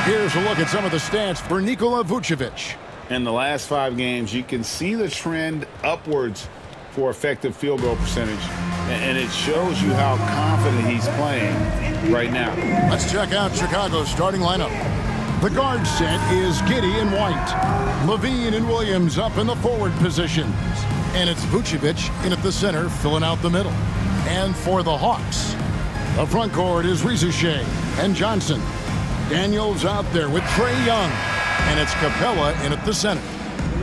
Here's a look at some of the stats for Nikola Vucevic. In the last 5 games, you can see the trend upwards for effective field goal percentage, and it shows you how confident he's playing right now. Let's check out Chicago's starting lineup. The guard set is Giddey and White. Levine and Williams up in the forward positions. And it's Vucevic in at the center, filling out the middle. And for the Hawks, the front court is Rizuchet and Johnson. Daniels out there with Trae Young. And it's Capella in at the center.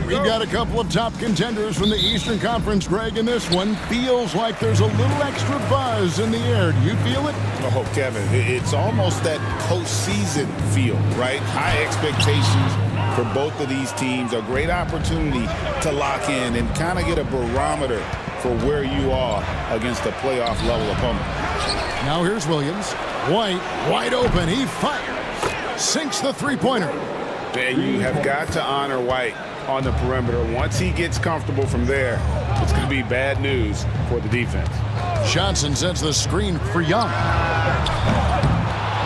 We've got a couple of top contenders from the Eastern Conference, Greg, and this one feels like there's a little extra buzz in the air. Do you feel it? Oh, Kevin, it's almost that postseason feel, right? High expectations for both of these teams. A great opportunity to lock in and kind of get a barometer for where you are against a playoff level opponent. Now here's Williams. White, wide open. He fires. Sinks the three-pointer. And you have got to honor White on the perimeter. Once he gets comfortable from there, it's going to be bad news for the defense. Johnson sends the screen for Young.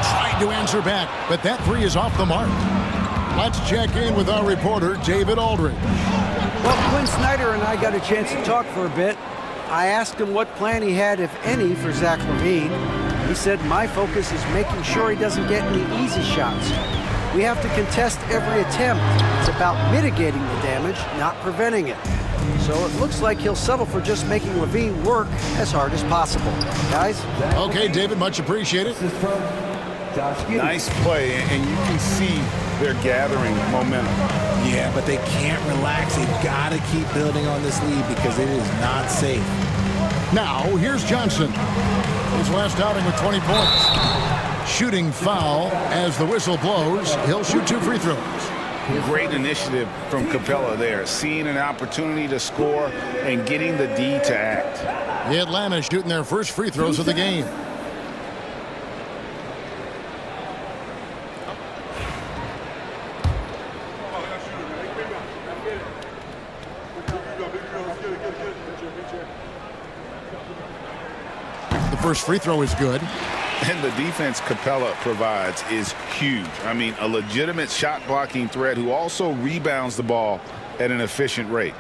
Tried to answer back, but that three is off the mark. Let's check in with our reporter, David Aldridge. Well, Quinn Snyder and I got a chance to talk for a bit. I asked him what plan he had, if any, for Zach LaVine. He said, my focus is making sure he doesn't get any easy shots. We have to contest every attempt. It's about mitigating the damage, not preventing it. So it looks like he'll settle for just making LaVine work as hard as possible. Guys? Okay, David, much appreciated. Nice play, and you can see they're gathering momentum. Yeah, but they can't relax. They've got to keep building on this lead because it is not safe. Now, here's Johnson. His last outing with 20 points. Shooting foul as the whistle blows. He'll shoot 2 free throws. Great initiative from Capella there, seeing an opportunity to score and getting the D to act. The Atlanta shooting their first free throws of the game. The first free throw is good. And the defense Capella provides is huge. I mean, a legitimate shot blocking threat who also rebounds the ball at an efficient rate.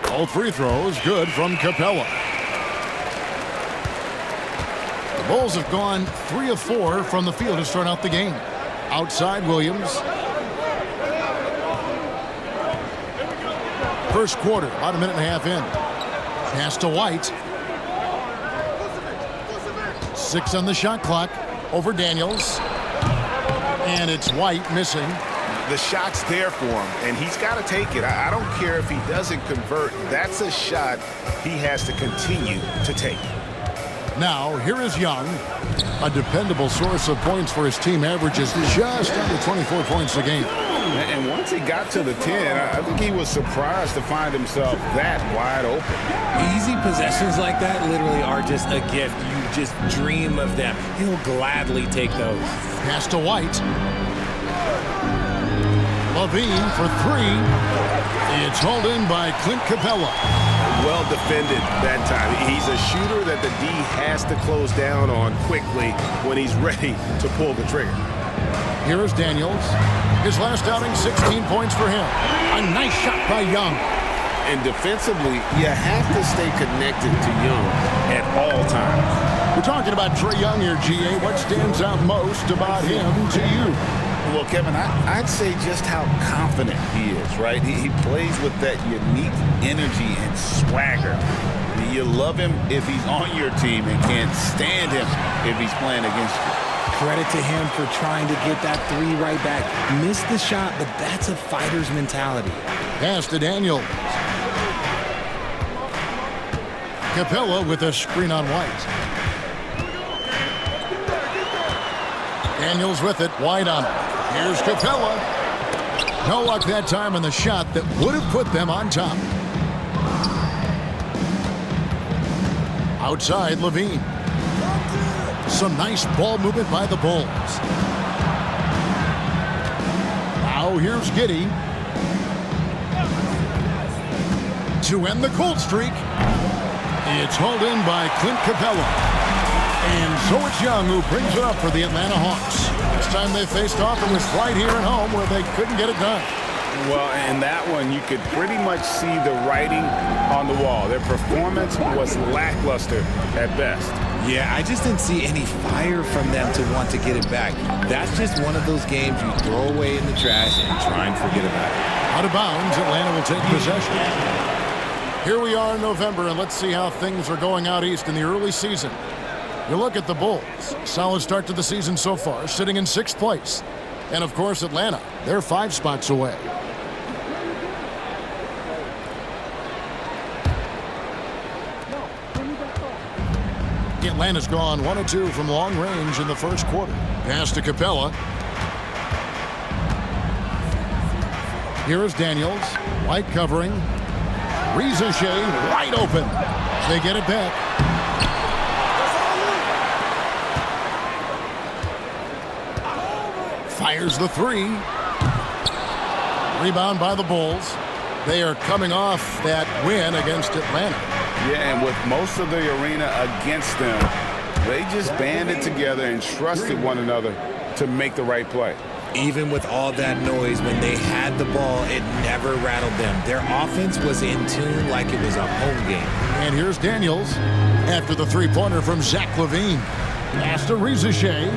Both free throws good from Capella. The Bulls have gone 3 of 4 from the field to start out the game. Outside Williams. First quarter, about a minute and a half in. Pass to White. 6 on the shot clock. Over Daniels. And it's White missing. The shot's there for him, and he's got to take it. I don't care if he doesn't convert. That's a shot he has to continue to take. Now, here is Young. A dependable source of points for his team, averages just under 24 points a game. And once he got to the 10, I think he was surprised to find himself that wide open. Easy possessions like that literally are just a gift. You just dream of them. He'll gladly take those. Pass to White. Levine for 3. It's hauled in by Clint Capella. Well defended that time. He's a shooter that the D has to close down on quickly when he's ready to pull the trigger. Here is Daniels. His last outing, 16 points for him. A nice shot by Young. And defensively, you have to stay connected to Young at all times. We're talking about Trae Young here, GA. What stands out most about him to you? Well, Kevin, I'd say just how confident he is, right? He plays with that unique energy and swagger. You love him if he's on your team and can't stand him if he's playing against you. Credit to him for trying to get that 3 right back. Missed the shot, but that's a fighter's mentality. Pass to Daniels. Capella with a screen on White. Daniels with it, White on it. Here's Capella. No luck that time on the shot that would have put them on top. Outside, Levine. Some nice ball movement by the Bulls. Now here's Giddey to end the cold streak. It's hauled in by Clint Capella. And so it's Young who brings it up for the Atlanta Hawks. This time they faced off, it was right here at home where they couldn't get it done. Well, in that one, you could pretty much see the writing on the wall. Their performance was lackluster at best. Yeah, I just didn't see any fire from them to want to get it back. That's just one of those games you throw away in the trash and try and forget about it. Out of bounds, Atlanta will take possession. Here we are in November, and let's see how things are going out east in the early season. You look at the Bulls. Solid start to the season so far, sitting in 6th place. And, of course, Atlanta. They're 5 spots away. Atlanta's gone 1 of 2 from long range in the first quarter. Pass to Capella. Here is Daniels. White covering. Rizichet wide open. They get it back. Fires the 3. Rebound by the Bulls. They are coming off that win against Atlanta. Yeah, and with most of the arena against them, they just banded together and trusted one another to make the right play. Even with all that noise, when they had the ball, it never rattled them. Their offense was in tune like it was a home game. And here's Daniels after the 3-pointer from Zach LaVine. Pass to Rizichet.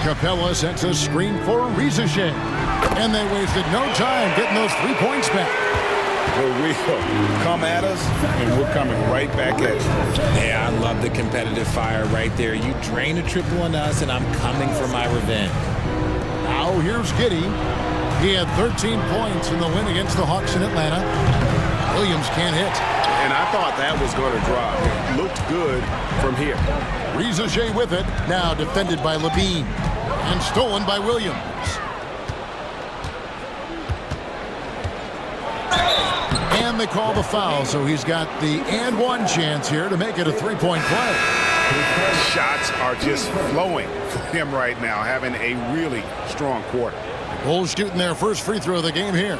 Capella sets a screen for Rizichet. And they wasted no time getting those 3 points back. For real. Come at us, and we're coming right back at you. Yeah, I love the competitive fire right there. You drain a triple on us, and I'm coming for my revenge. Now here's Giddey. He had 13 points in the win against the Hawks in Atlanta. Williams can't hit. And I thought that was going to drop. It looked good from here. Rizichet with it. Now defended by LaVine. And stolen by Williams. And they call the foul, so he's got the and one chance here to make it a 3-point play. Shots are just flowing for him right now, having a really strong quarter. Bulls shooting their first free throw of the game here.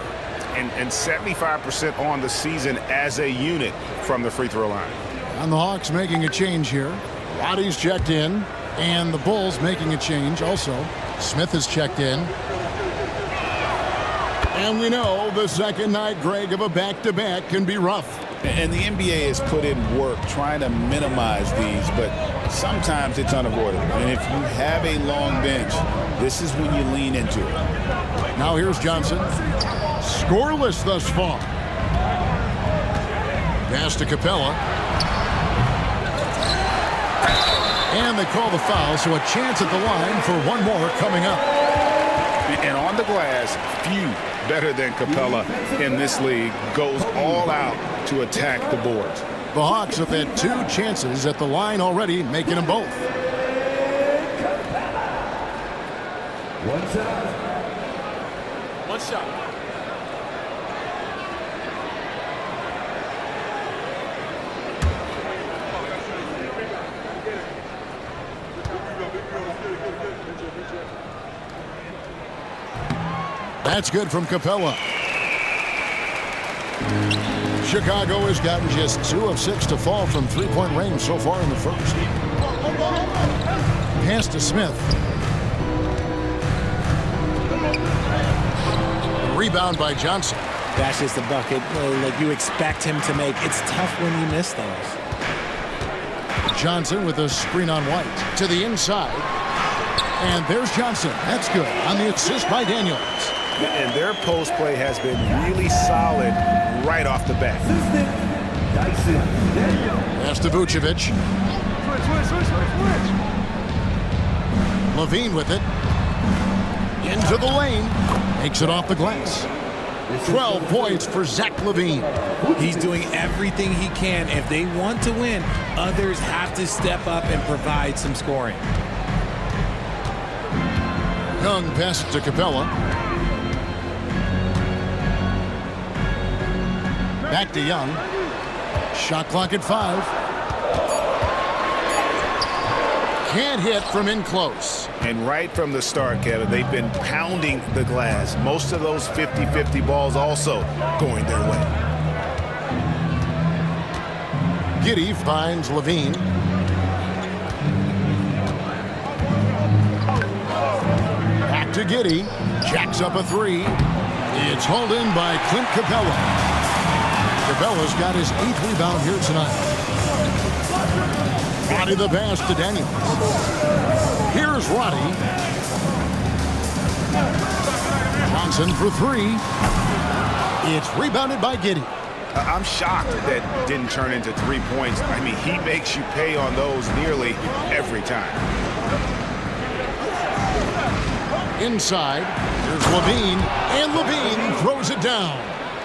And 75% on the season as a unit from the free throw line. And the Hawks making a change here. Roddy's checked in, and the Bulls making a change also. Smith is checked in. And we know the second night, Greg, of a back-to-back can be rough. And the NBA has put in work trying to minimize these, but sometimes it's unavoidable. And if you have a long bench, this is when you lean into it. Now here's Johnson. Scoreless thus far. Pass to Capella. And they call the foul, so a chance at the line for one more coming up. And on the glass, few better than Capella in this league goes all out to attack the boards. The Hawks have had 2 chances at the line already, making them both. One shot. That's good from Capella. Chicago has gotten just 2 of 6 to fall from 3-point range so far in the first. Pass to Smith. Rebound by Johnson. That's just a bucket like you expect him to make. It's tough when you miss those. Johnson with a screen on White to the inside. And there's Johnson. That's good on the assist by Daniels. And their post play has been really solid right off the bat. Pass to Vucevic. LaVine with it. Into the lane. Makes it off the glass. 12 points for Zach LaVine. He's doing everything he can. If they want to win, others have to step up and provide some scoring. Young passes to Capella. Back to Young. Shot clock at 5. can't hit from in close. And right from the start, Kevin, they've been pounding the glass. Most of those 50-50 balls also going their way. Giddey finds Levine. Back to Giddey. Jacks up a three. It's hauled in by Clint Capella. Capella's got his 8th rebound here tonight. Roddy the pass to Daniels. Here's Roddy. Johnson for three. It's rebounded by Giddey. I'm shocked that didn't turn into 3 points. I mean, he makes you pay on those nearly every time. Inside, here's Levine, and Levine throws it down.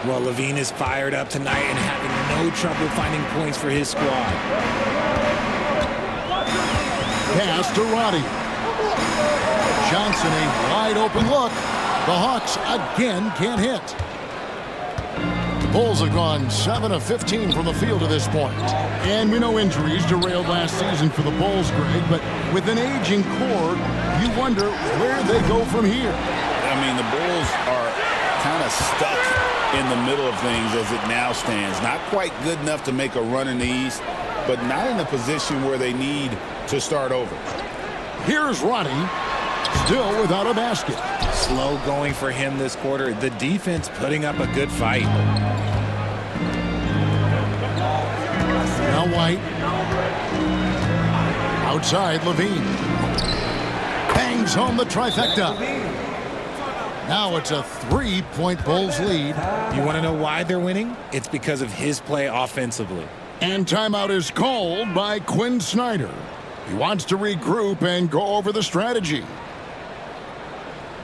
Well, Levine is fired up tonight and having no trouble finding points for his squad. Pass to Roddy. Johnson, a wide open look. The Hawks again can't hit. The Bulls have gone 7 of 15 from the field to this point. And we know injuries derailed last season for the Bulls, Greg, but with an aging core, you wonder where they go from here. I mean, the Bulls are kind of stuck in the middle of things as it now stands. Not quite good enough to make a run in the East, but not in a position where they need to start over. Here's Roddy, still without a basket. Slow going for him this quarter. The defense putting up a good fight. Now White. Outside, Levine. Bangs home the trifecta. Now it's a 3-point Bulls lead. You want to know why they're winning? It's because of his play offensively. And timeout is called by Quinn Snyder. He wants to regroup and go over the strategy.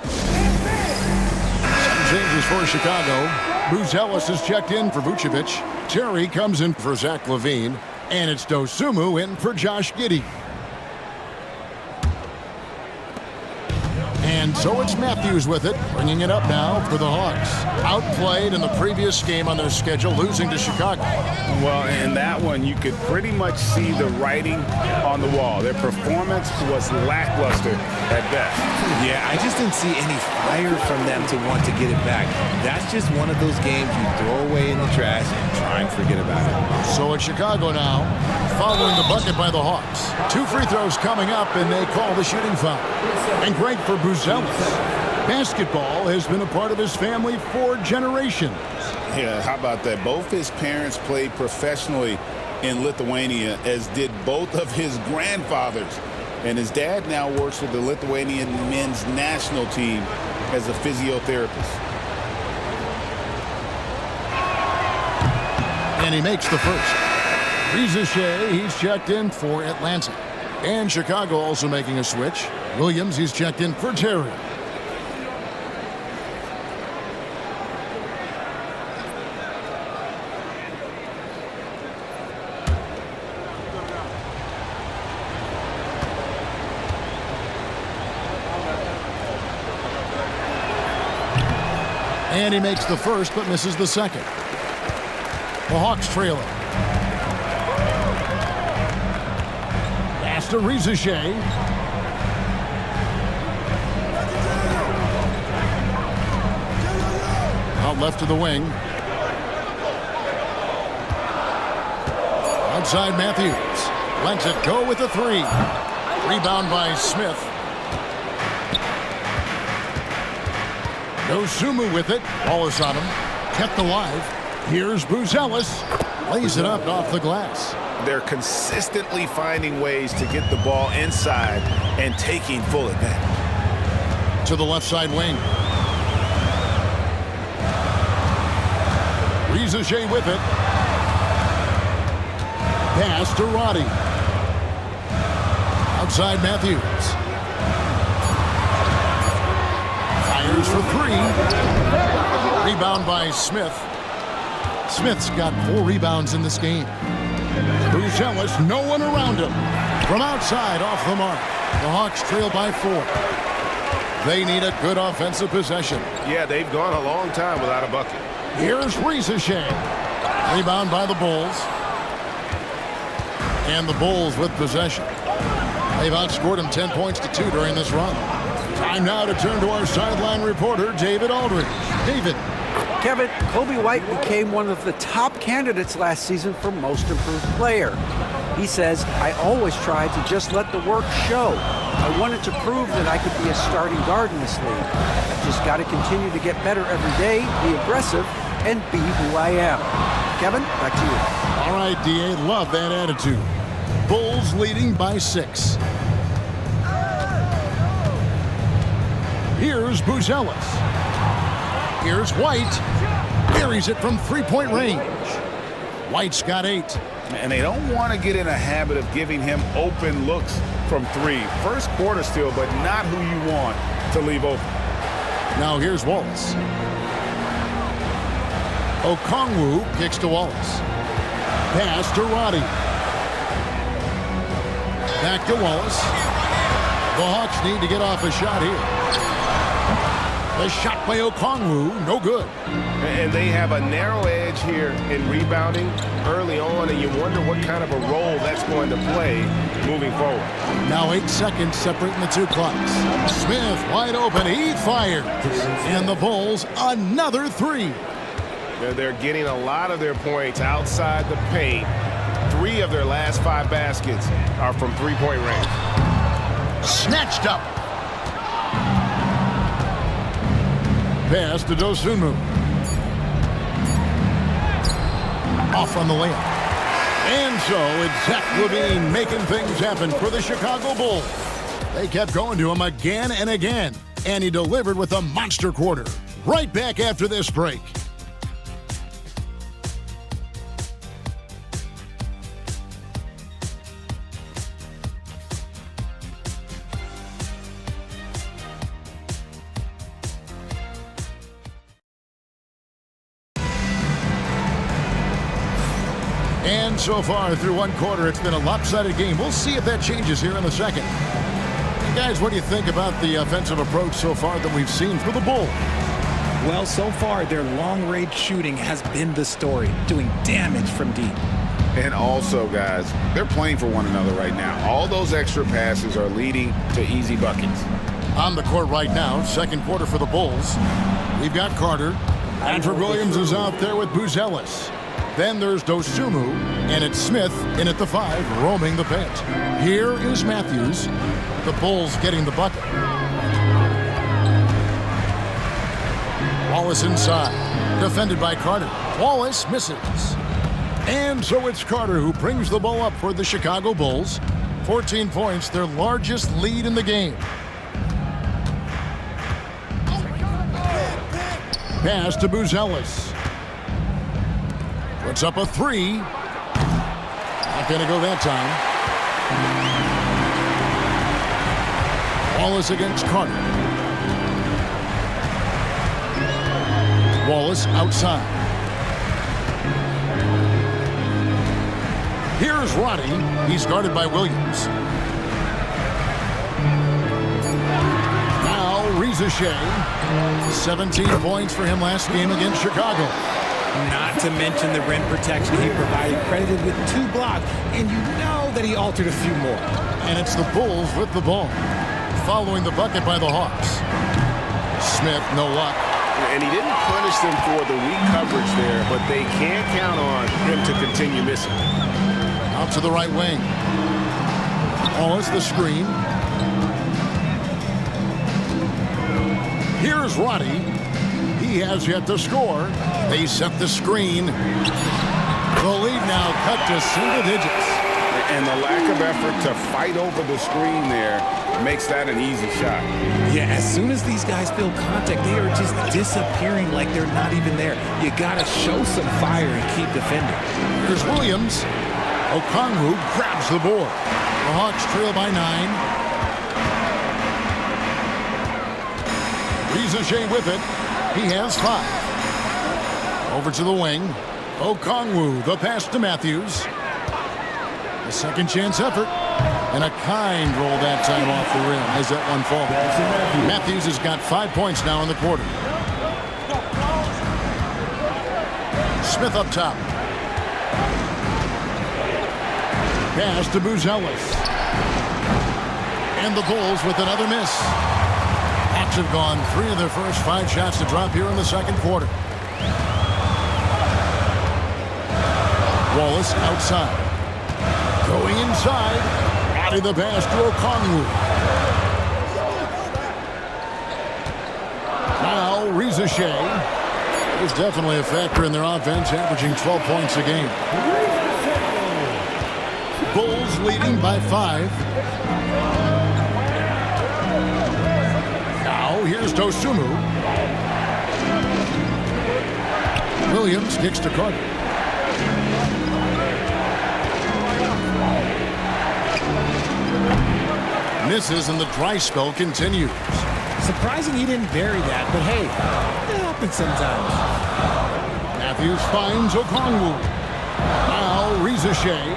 Some changes for Chicago. Buzelis is checked in for Vucevic. Terry comes in for Zach LaVine. And it's Dosunmu in for Josh Giddey. And so it's Matthews with it, bringing it up now for the Hawks. Outplayed in the previous game on their schedule, losing to Chicago. Well, in that one, you could pretty much see the writing on the wall. Their performance was lackluster at best. Yeah, I just didn't see any fire from them to want to get it back. That's just one of those games you throw away in the trash and try and forget about it. So it's Chicago now, following the bucket by the Hawks. 2 free throws coming up, and they call the shooting foul. And great for Buzelis. Basketball has been a part of his family for generations. Yeah, how about that? Both his parents played professionally in Lithuania, as did both of his grandfathers. And his dad now works with the Lithuanian men's national team as a physiotherapist. And he makes the first. Reza Shea, he's checked in for Atlanta. And Chicago also making a switch. Williams, he's checked in for Terry. And he makes the first, but misses the second. The Hawks trailing. Pass to Reza Shea. Out left to the wing. Outside Matthews. Lets it go with a 3. Rebound by Smith. Dosunmu with it. Wallace on him. Kept alive. Here's Buzelis. Lays it up off the glass. They're consistently finding ways to get the ball inside and taking full advantage. To the left side wing. Reza Shea with it. Pass to Roddy. Outside Matthews. Fires for 3. Rebound by Smith. Smith's got 4 rebounds in this game. Buzelis, no one around him. From outside, off the mark. The Hawks trail by 4. They need a good offensive possession. Yeah, they've gone a long time without a bucket. Here's Reza Shea. Rebound by the Bulls. And the Bulls with possession. They've outscored them 10 points to 2 during this run. Time now to turn to our sideline reporter, David Aldridge. David. Kevin, Kobe White became one of the top candidates last season for Most Improved Player. He says, I always tried to just let the work show. I wanted to prove that I could be a starting guard in this league. I've just got to continue to get better every day, be aggressive, and be who I am. Kevin, back to you. All right, D.A., love that attitude. Bulls leading by 6. Here's Buzelis. Here's White. Buries it from three-point range. White's got 8. And they don't want to get in a habit of giving him open looks from 3. First quarter still, but not who you want to leave open. Now here's Wallace. Okongwu kicks to Wallace. Pass to Roddy. Back to Wallace. The Hawks need to get off a shot here. The shot by Okongwu, no good. And they have a narrow edge here in rebounding early on, and you wonder what kind of a role that's going to play moving forward. Now 8 seconds separating the 2 clocks. Smith wide open, he fires. And the Bulls another 3. They're getting a lot of their points outside the paint. 3 of their last 5 baskets are from three-point range. Snatched up. Pass to Dosunmu. Off on the layup. And so it's Zach LaVine making things happen for the Chicago Bulls. They kept going to him again and again, and he delivered with a monster quarter. Right back after this break. And so far through 1 quarter, it's been a lopsided game. We'll see if that changes here in the second. And guys, what do you think about the offensive approach so far that we've seen for the Bulls? Well, so far, their long-range shooting has been the story, doing damage from deep. And also, guys, they're playing for one another right now. All those extra passes are leading to easy buckets. On the court right now, second quarter for the Bulls. We've got Carter. Andrew Williams is out there with Buzelis. Then there's Dosunmu, and it's Smith in at the 5, roaming the paint. Here is Matthews. The Bulls getting the bucket. Wallace inside, defended by Carter. Wallace misses. And so it's Carter who brings the ball up for the Chicago Bulls. 14 points, their largest lead in the game. Pass to Buzelis. Puts up a 3. Not going to go that time. Wallace against Carter. Wallace outside. Here's Roddy. He's guarded by Williams. Now Rizashea. 17 points for him last game against Chicago. Not to mention the rim protection he provided, credited with 2 blocks, and you know that he altered a few more. And it's the Bulls with the ball, following the bucket by the Hawks. Smith, no luck. And he didn't punish them for the weak coverage there, but they can't count on him to continue missing. Out to the right wing. Wallace the screen. Here's Roddy. He has yet to score. They set the screen. The lead now cut to single digits. And the lack of effort to fight over the screen there makes that an easy shot. Yeah, as soon as these guys feel contact, they are just disappearing like they're not even there. You got to show some fire and keep defending. Here's Williams. Okongwu grabs the board. The Hawks trail by 9. Rizashea with it. He has 5. Over to the wing. Okongwu, the pass to Matthews. A second chance effort. And a kind roll that time off the rim as that one falls. Matthews has got 5 points now in the quarter. Smith up top. Pass to Buzelis. And the Bulls with another miss. Hawks have gone 3 of their first 5 shots to drop here in the second quarter. Wallace outside. Going inside. Adding the pass to Okongwu. Now Reza Shea is definitely a factor in their offense, averaging 12 points a game. Bulls leading by 5. Now here's Dosunmu. Williams kicks to Carter. Misses and the dry spell continues. Surprising he didn't bury that, but hey, it happens sometimes. Matthews finds Okongwu. Now Reza Shea.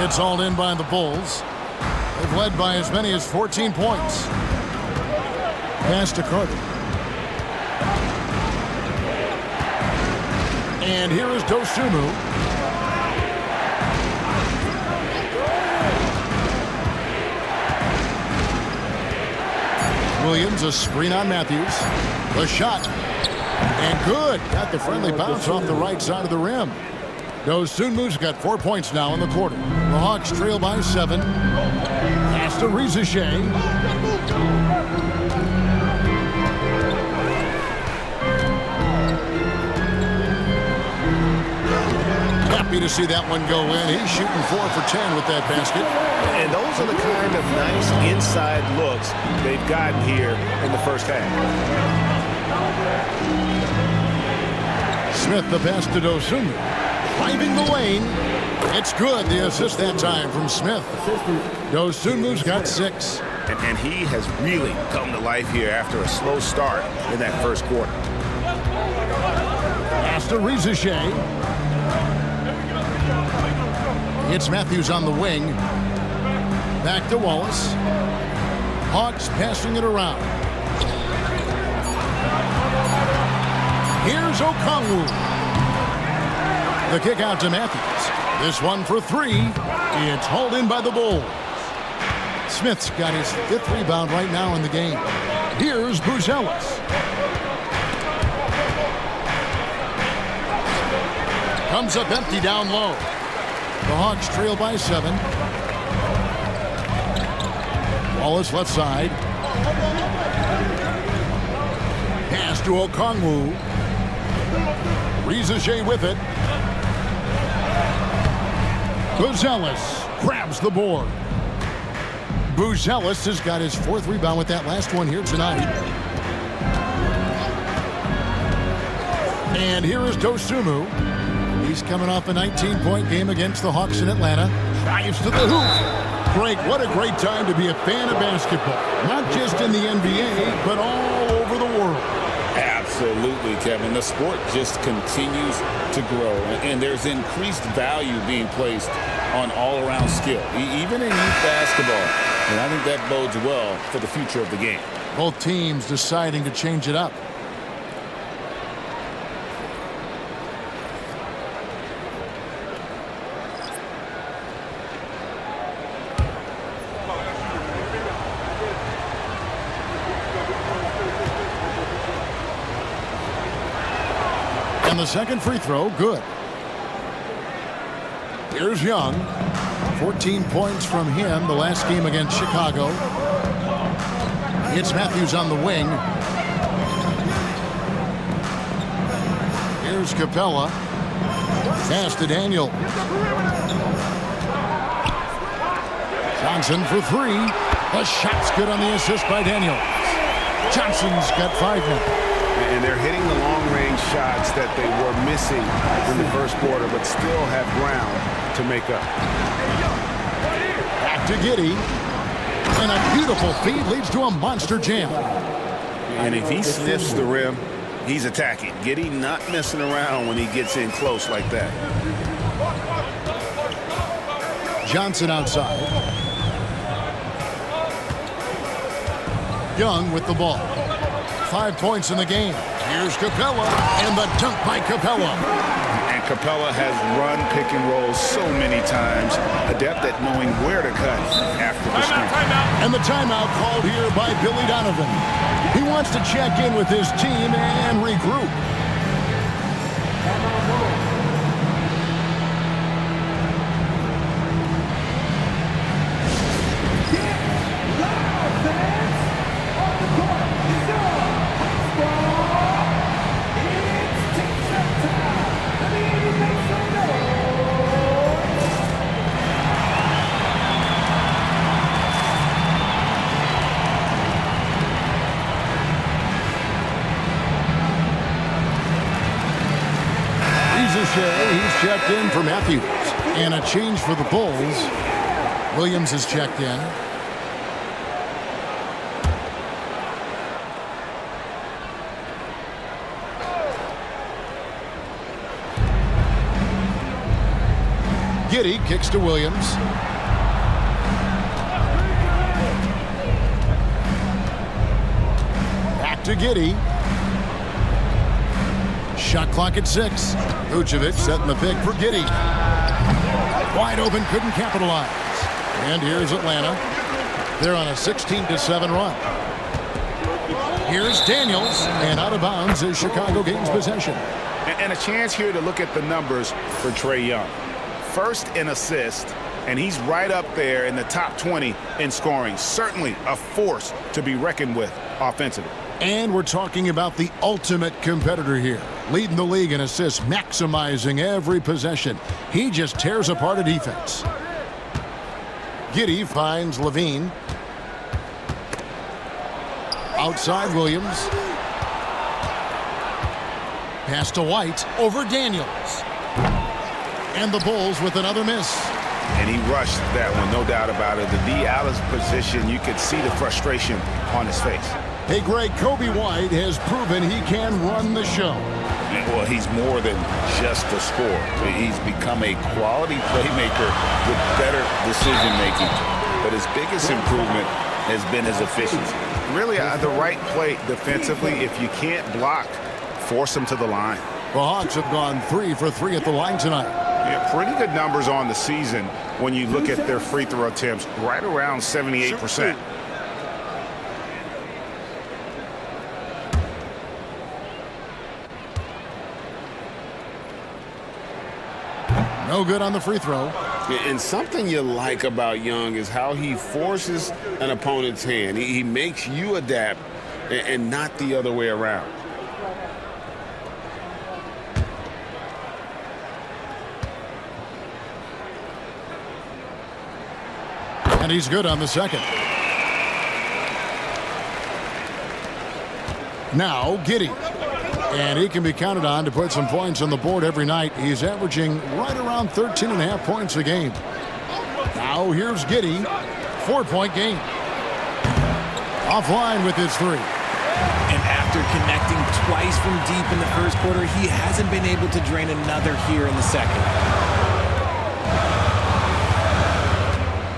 It's all in by the Bulls. They've led by as many as 14 points. Pass to Carter. And here is Dosunmu. Williams, a screen on Matthews. The shot. And good. Got the friendly bounce off the right side of the rim. Dosunmu's got 4 points now in the quarter. The Hawks trail by 7. Pass to Reza Shea. Happy to see that one go in. He's shooting 4 for 10 with that basket. And those are the kind of nice inside looks they've gotten here in the first half. Smith the pass to Dosunmu. Driving the lane. It's good. The assist that time from Smith. Dosunmu's got 6. And he has really come to life here after a slow start in that first quarter. Pass to Reza Shea. It's Matthews on the wing. Back to Wallace. Hawks passing it around. Here's Okongwu. The kick out to Matthews. This one for 3. It's hauled in by the Bulls. Smith's got his 5th rebound right now in the game. Here's Buzelis. Comes up empty down low. The Hawks trail by 7. Wallace left side. Pass to Okongwu. Reza Shea with it. Buzelis grabs the board. Buzelis has got his 4th rebound with that last one here tonight. And here is Dosunmu. He's coming off a 19-point game against the Hawks in Atlanta. Drives to the hoop. Greg, what a great time to be a fan of basketball. Not just in the NBA, but all over the world. Absolutely, Kevin. The sport just continues to grow, and there's increased value being placed on all-around skill, even in youth basketball. And I think that bodes well for the future of the game. Both teams deciding to change it up. And the second free throw, good. Here's Young. 14 points from him the last game against Chicago. It's Matthews on the wing. Here's Capella. Pass to Daniel. Johnson for 3. The shot's good on the assist by Daniel. Johnson's got 5 now. And they're hitting the long-range shots that they were missing in the first quarter, but still have ground to make up. Back to Giddey. And a beautiful feed leads to a monster jam. And if he sniffs the rim, he's attacking. Giddey not messing around when he gets in close like that. Johnson outside. Young with the ball. 5 points in the game. Here's Capella, and the dunk by Capella. And Capella has run pick and roll so many times, adept at knowing where to cut after the screen. And the timeout called here by Billy Donovan. He wants to check in with his team and regroup. He's checked in for Matthews. And a change for the Bulls. Williams is checked in. Giddey kicks to Williams. Back to Giddey. Shot clock at 6. Vucevic setting the pick for Giddey. Wide open, couldn't capitalize. And here's Atlanta. They're on a 16-7 run. Here's Daniels, and out of bounds as Chicago gains possession. And a chance here to look at the numbers for Trae Young. First in assists, and he's right up there in the top 20 in scoring. Certainly a force to be reckoned with offensively. And we're talking about the ultimate competitor here. Leading the league in assists, maximizing every possession. He just tears apart a defense. Giddey finds Levine. Outside Williams. Pass to White over Daniels. And the Bulls with another miss. And he rushed that one, no doubt about it. The D out of position, you could see the frustration on his face. Hey, Greg, Kobe White has proven he can run the show. Well, he's more than just a scorer. He's become a quality playmaker with better decision-making. But his biggest improvement has been his efficiency. Really, the right play defensively. If you can't block, force him to the line. The Hawks have gone 3 for 3 at the line tonight. Yeah, pretty good numbers on the season when you look at their free throw attempts, right around 78%. No good on the free throw. And something you like about Young is how he forces an opponent's hand. He makes you adapt and not the other way around. And he's good on the second. Now Giddey. And he can be counted on to put some points on the board every night. He's averaging right around 13.5 points a game. Now here's Giddey. 4-point game. Offline with his 3. And after connecting twice from deep in the first quarter, he hasn't been able to drain another here in the second.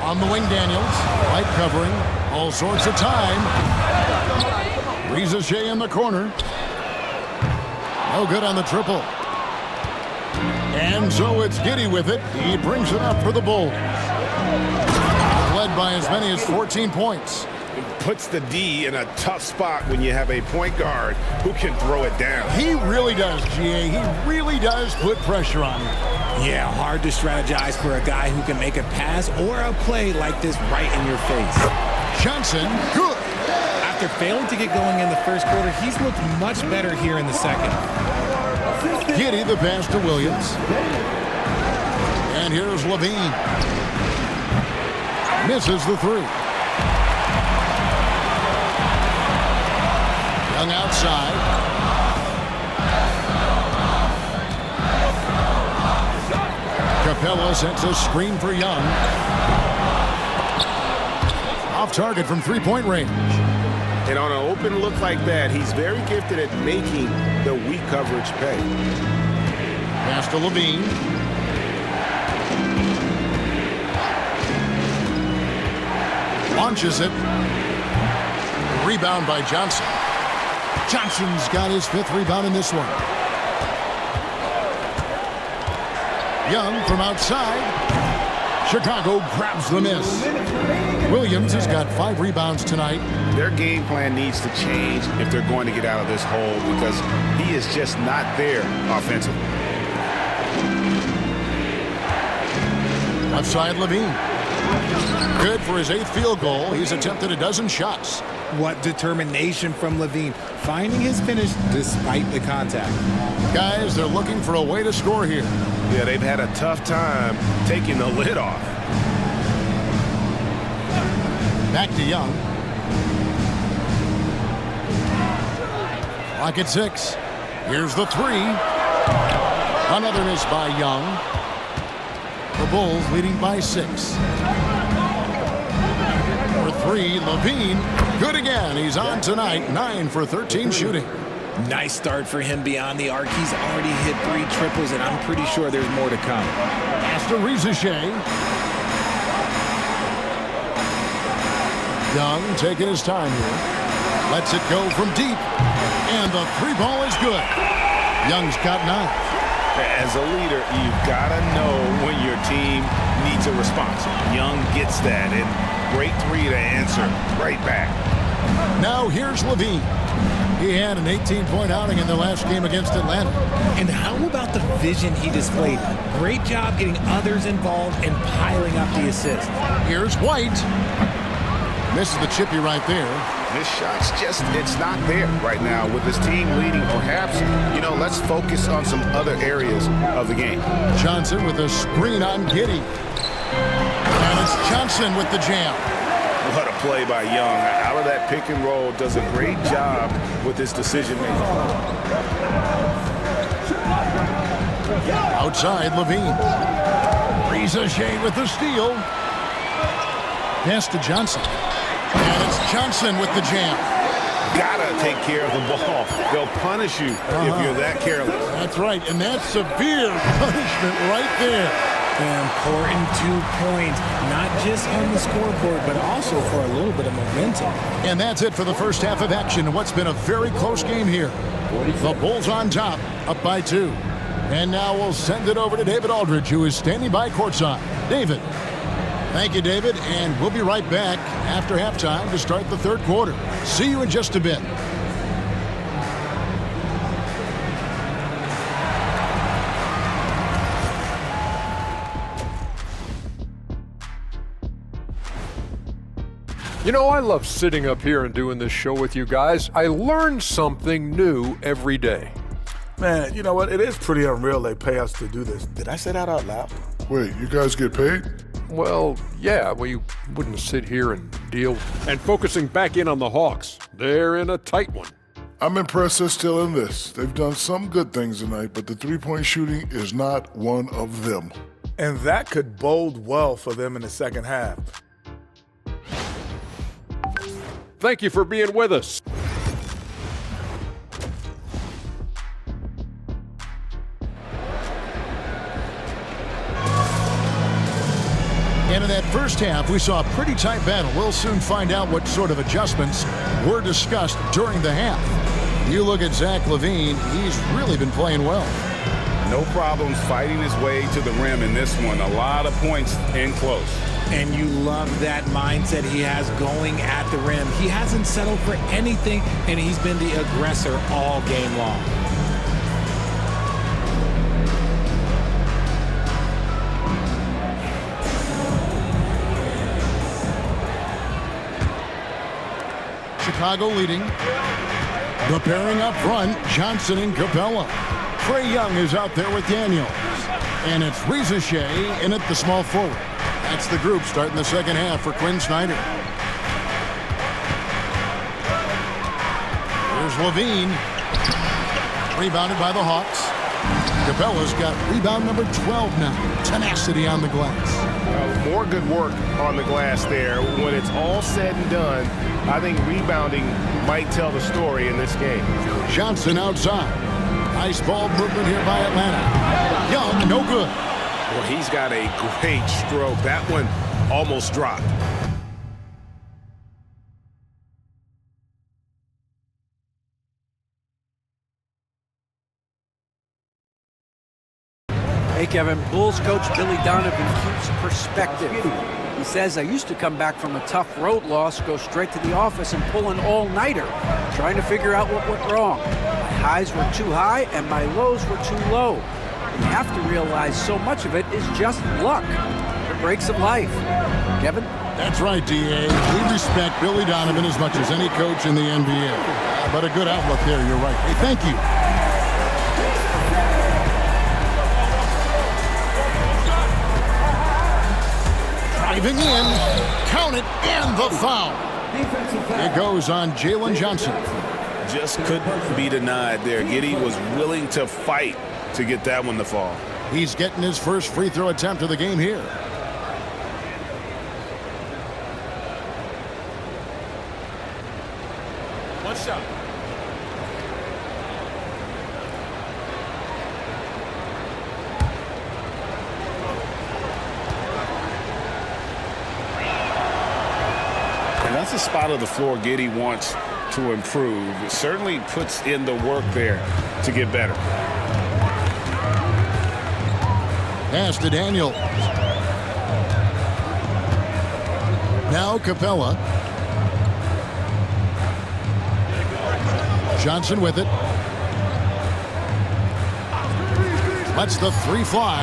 On the wing, Daniels. Light covering. All sorts of time. Ricochet in the corner. No good on the triple. And so it's Giddey with it. He brings it up for the Bulls. Led by as many as 14 points. Puts the D in a tough spot when you have a point guard who can throw it down. He really does, GA. He really does put pressure on him. Yeah, hard to strategize for a guy who can make a pass or a play like this right in your face. Johnson, good. After failing to get going in the first quarter, he's looked much better here in the second. Giddey the pass to Williams. And here's Levine. Misses the 3. Young outside. Capella sets a screen for Young. Off target from 3-point range. And on an open look like that, he's very gifted at making the weak coverage pay. Pass to Levine. Launches it. Rebound by Johnson. Johnson's got his 5th rebound in this one. Young from outside. Chicago grabs the miss. Williams has got 5 rebounds tonight. Their game plan needs to change if they're going to get out of this hole because he is just not there offensively. Left side, Levine. Good for his 8th field goal. He's attempted a dozen shots. What determination from Levine, finding his finish despite the contact. Guys, they're looking for a way to score here. Yeah, they've had a tough time taking the lid off. Back to Young. Clock at 6. Here's the 3. Another miss by Young. The Bulls leading by 6. For 3, Levine. Good again. He's on tonight. 9 for 13 shooting. Nice start for him beyond the arc. He's already hit 3 triples, and I'm pretty sure there's more to come. Pass to Rizichet. Young taking his time here. Lets it go from deep. And the 3 ball is good. Young's got 9. As a leader, you've got to know when your team needs a response. Young gets that, and great 3 to answer right back. Now here's Levine. He had an 18-point outing in the last game against Atlanta. And how about the vision he displayed? Great job getting others involved and piling up the assist. Here's White. Misses the chippy right there. This shot's just, it's not there right now with his team leading. Perhaps, let's focus on some other areas of the game. Johnson with a screen on Giddey. And it's Johnson with the jam. What a play by Young. Out of that pick and roll, does a great job with his decision making. Outside, Levine. Rizichet with the steal. Pass to Johnson. And it's Johnson with the jam. Gotta take care of the ball. They'll punish you if you're that careless. That's right, and that's severe punishment right there. Important 2 points, not just on the scoreboard, but also for a little bit of momentum. And that's it for the first half of action in what's been a very close game here. The Bulls on top, up by 2. And now we'll send it over to David Aldridge, who is standing by courtside. David. Thank you, David, and we'll be right back after halftime to start the 3rd quarter. See you in just a bit. You know, I love sitting up here and doing this show with you guys. I learn something new every day. Man, you know what? It is pretty unreal they pay us to do this. Did I say that out loud? Wait, you guys get paid? Well, yeah, we wouldn't sit here and deal. And focusing back in on the Hawks. They're in a tight one. I'm impressed they're still in this. They've done some good things tonight, but the three-point shooting is not one of them. And that could bode well for them in the second half. Thank you for being with us. And in that first half, we saw a pretty tight battle. We'll soon find out what sort of adjustments were discussed during the half. You look at Zach LaVine, he's really been playing well. No problems fighting his way to the rim in this one. A lot of points in close. And you love that mindset he has going at the rim. He hasn't settled for anything, and he's been the aggressor all game long. Chicago leading. The pairing up front, Johnson and Capella. Trae Young is out there with Daniels. And it's Rizichet in at the small forward. That's the group starting the second half for Quinn Snyder. Here's Levine. Rebounded by the Hawks. Capella's got rebound number 12 now. Tenacity on the glass. More good work on the glass there. When it's all said and done, I think rebounding might tell the story in this game. Johnson outside. Nice ball movement here by Atlanta. Young, no good. Well, he's got a great stroke. That one almost dropped. Kevin. Bulls coach Billy Donovan keeps perspective. He says, I used to come back from a tough road loss, go straight to the office and pull an all-nighter, trying to figure out what went wrong. My highs were too high and my lows were too low. You have to realize so much of it is just luck. The breaks of life. Kevin? That's right, D.A. We respect Billy Donovan as much as any coach in the NBA. But a good outlook there, you're right. Hey, thank you. Driving in, count it, and the foul. It goes on Jalen Johnson. Just couldn't be denied there. Giddey was willing to fight to get that one to fall. He's getting his first free throw attempt of the game here. One shot. And that's a spot of the floor Giddey wants to improve. It certainly puts in the work there to get better. Pass to Daniels. Now Capella. Johnson with it. Lets the three fly.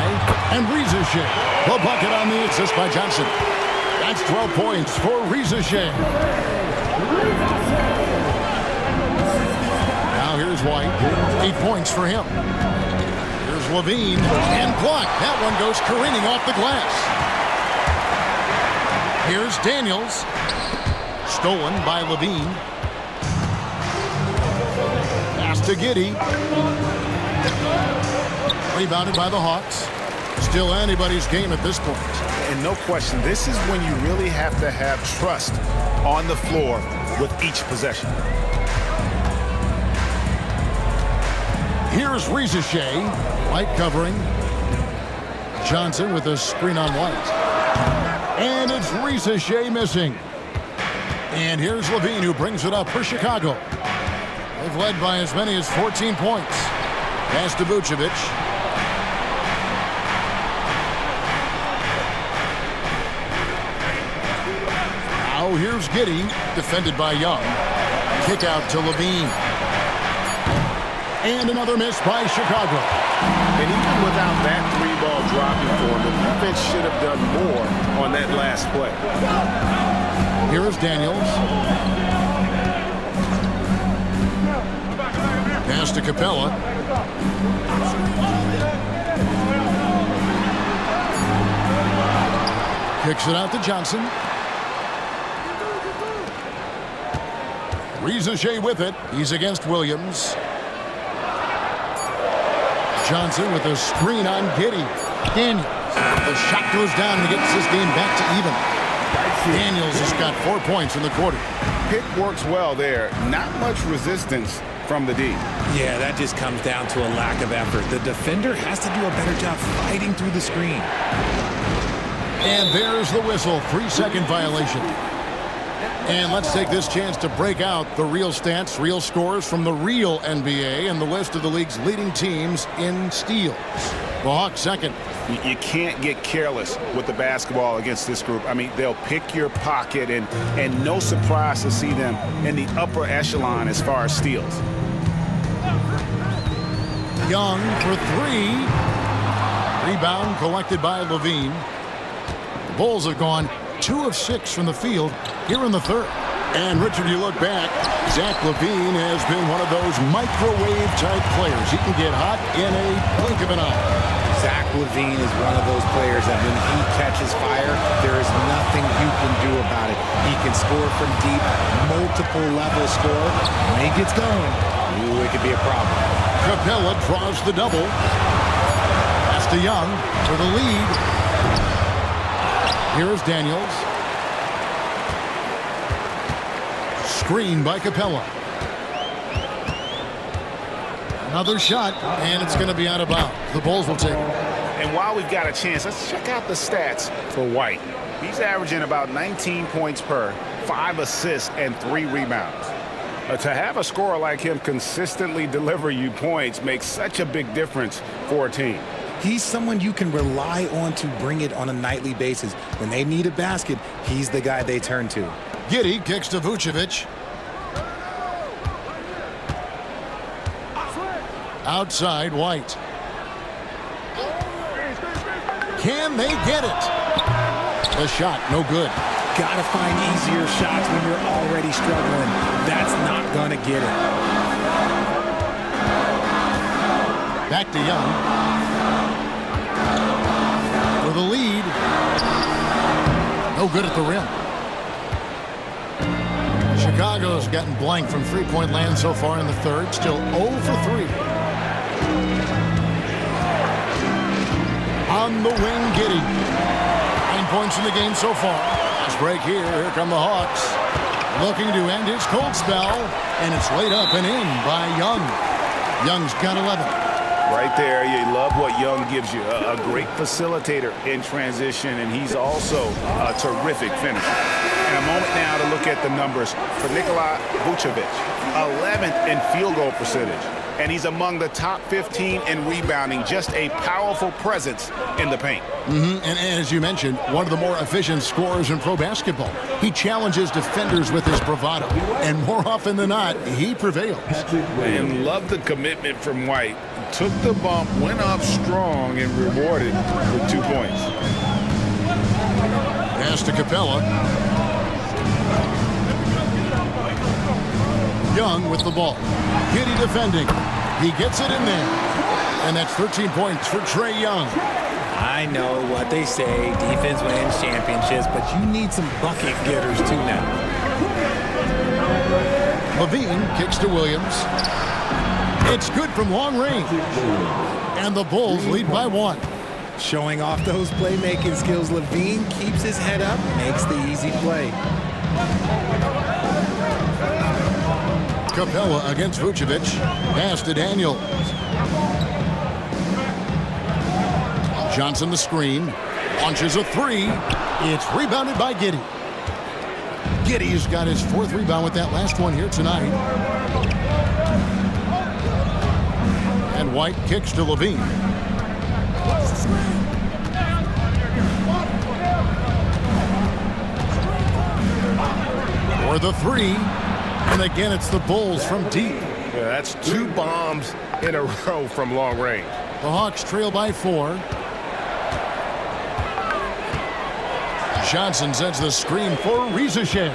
And Reza Shea. The bucket on the assist by Johnson. That's 12 points for Reza Shea. Now here's White. 8 points for him. Here's Levine. And blocked. That one goes careening off the glass. Here's Daniels. Stolen by Levine. Pass to Giddey. Rebounded by the Hawks. Still anybody's game at this point. And no question, this is when you really have to have trust on the floor with each possession. Here's Reza Shea. White covering. Johnson with a screen on White. And it's Reza Shea missing. And here's Levine, who brings it up for Chicago. They've led by as many as 14 points. Pass to Vucevic. Now here's Giddey, defended by Young. Kick out to Levine. And another miss by Chicago. And even without that three ball dropping for him, the defense should have done more on that last play. Here's Daniels. Pass to Capella. Kicks it out to Johnson. Reza Shea with it. He's against Williams. Johnson with a screen on Giddey. Daniels. The shot goes down and gets this game back to even. Daniels has got 4 points in the quarter. Pick works well there. Not much resistance from the D. Yeah, that just comes down to a lack of effort. The defender has to do a better job fighting through the screen. And there's the whistle. 3-second violation. And let's take this chance to break out the real stats, real scores from the real NBA and the list of the league's leading teams in steals. The Hawks second. You can't get careless with the basketball against this group. I mean, they'll pick your pocket, and no surprise to see them in the upper echelon as far as steals. Young for three. Rebound collected by Levine. The Bulls have gone 2 of 6 from the field here in the third. And Richard, you look back, Zach LaVine has been one of those microwave-type players. He can get hot in a blink of an eye. Zach LaVine is one of those players that when he catches fire, there is nothing you can do about it. He can score from deep, multiple level score. When he gets going, ooh, it could be a problem. Capella draws the double. Pass to Young for the lead. Here's Daniels. Screen by Capella. Another shot, and it's going to be out of bounds. The Bulls will take it. And while we've got a chance, let's check out the stats for White. He's averaging about 19 points per, 5 assists, and 3 rebounds. To have a scorer like him consistently deliver you points makes such a big difference for a team. He's someone you can rely on to bring it on a nightly basis. When they need a basket, he's the guy they turn to. Giddey kicks to Vucevic. Outside, White. Can they get it? The shot, no good. Gotta find easier shots when you're already struggling. That's not gonna get it. Back to Young. For the lead. No good at the rim. Chicago's gotten blank from three-point land so far in the third. Still 0 for 3. On the wing, Giddey. 9 points in the game so far. Last break here. Here come the Hawks. Looking to end his cold spell. And it's laid up and in by Young. Young's got 11. Right there, you love what Young gives you. A great facilitator in transition, and he's also a terrific finisher. And a moment now to look at the numbers for Nikola Vucevic. 11th in field goal percentage. And he's among the top 15 in rebounding. Just a powerful presence in the paint. And as you mentioned, one of the more efficient scorers in pro basketball. He challenges defenders with his bravado. And more often than not, he prevails. And love the commitment from White. Took the bump, went up strong, and rewarded with 2 points. Pass to Capella. Young with the ball. Giddey defending. He gets it in there. And that's 13 points for Trae Young. I know what they say, defense wins championships, but you need some bucket getters too now. Levine kicks to Williams. It's good from long range. And the Bulls lead by 1. Showing off those playmaking skills, Levine keeps his head up, makes the easy play. Capella against Vucevic. Pass to Daniels. Johnson the screen. Launches a 3. It's rebounded by Giddey. Giddey's got his 4th rebound with that last one here tonight. And White kicks to Levine. For the 3. And again, it's the Bulls from deep. Yeah, that's 2 bombs in a row from long range. The Hawks trail by 4. Johnson sends the screen for Rizachet.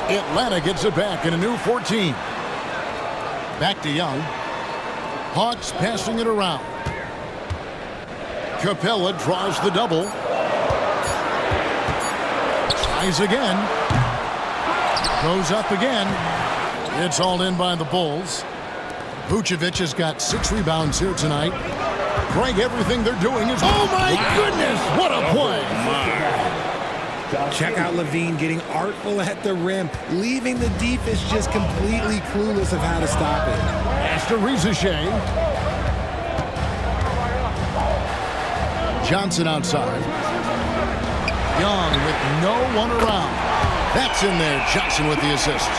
Atlanta gets it back in a new 14. Back to Young. Hawks passing it around. Capella draws the double. Tries again. Goes up again. It's all in by the Bulls. Vucevic has got 6 rebounds here tonight. Greg, everything they're doing is... Oh, my goodness! What a play! Check out Levine getting artful at the rim, leaving the defense just completely clueless of how to stop it. Pass to Rizachet. Johnson outside. Young with no one around. That's in there. Johnson with the assist.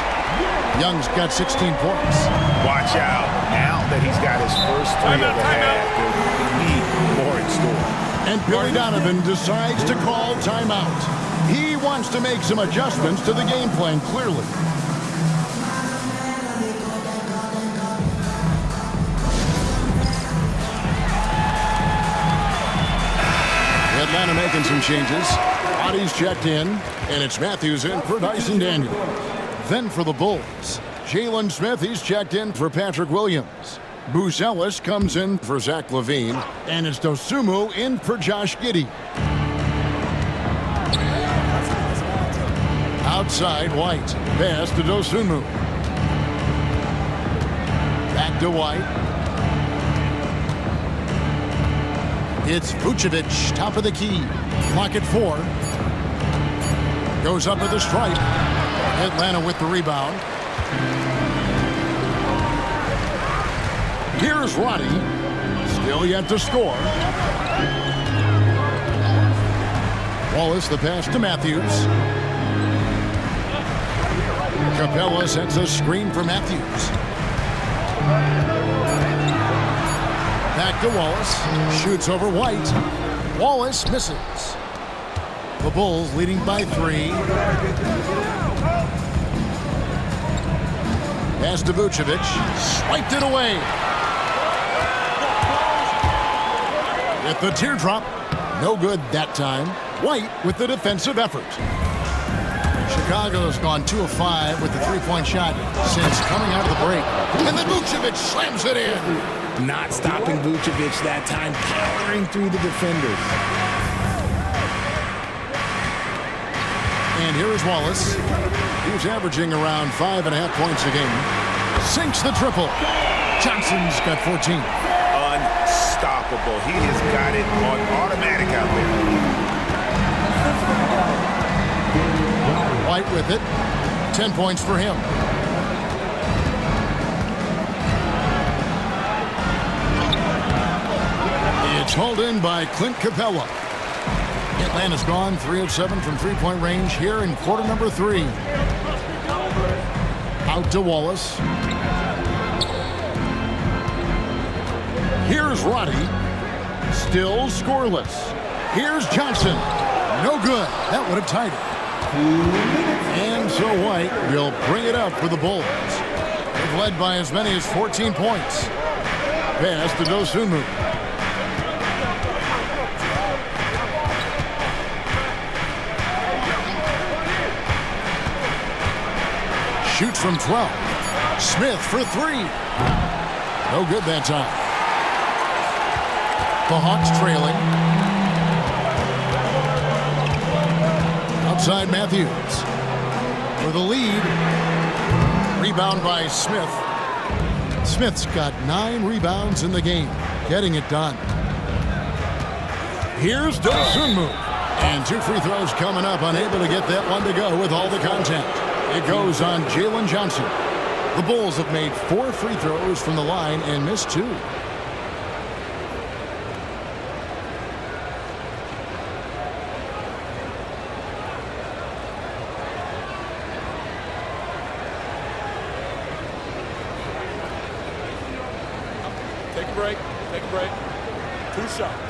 Young's got 16 points. Watch out. Now that he's got his first 3 of the half, they need more in store. And Billy Donovan decides to call timeout. He wants to make some adjustments to the game plan, clearly. Atlanta making some changes. Bodies checked in, and it's Matthews in for Dyson Daniel. Then for the Bulls, Jalen Smith, he's checked in for Patrick Williams. Buzelis comes in for Zach LaVine, and it's Dosunmu in for Josh Giddey. Outside, White. Pass to Dosunmu. Back to White. It's Vucevic, top of the key. Clock at 4. Goes up with the stripe. Atlanta with the rebound. Here's Roddy. Still yet to score. Wallace the pass to Matthews. Capella sets a screen for Matthews. Back to Wallace. Shoots over White. Wallace misses. The Bulls leading by 3. Pass to Vucevic. Swiped it away. At the teardrop. No good that time. White with the defensive effort. Chicago's gone 2 of 5 with the three-point shot since coming out of the break. And then Vucevic slams it in. Not stopping Vucevic that time, powering through the defenders. And here is Wallace. He's averaging around 5.5 points a game. Sinks the triple. Johnson's got 14. Unstoppable. He has got it on automatic out there. White with it. 10 points for him. It's hauled in by Clint Capella. Atlanta's gone 3 of 7 from three-point range here in quarter number 3. Out to Wallace. Here's Roddy. Still scoreless. Here's Johnson. No good. That would have tied it. And so White will bring it up for the Bulls. They've led by as many as 14 points. Pass to Dosunmu. Shoots from 12. Smith for 3. No good that time. The Hawks trailing. Outside Matthews. For the lead. Rebound by Smith. Smith's got 9 rebounds in the game. Getting it done. Here's Dosunmu. And 2 free throws coming up. Unable to get that one to go with all the contact. It goes on Jalen Johnson. The Bulls have made 4 free throws from the line and missed 2. Take a break. Take a break. 2 shots.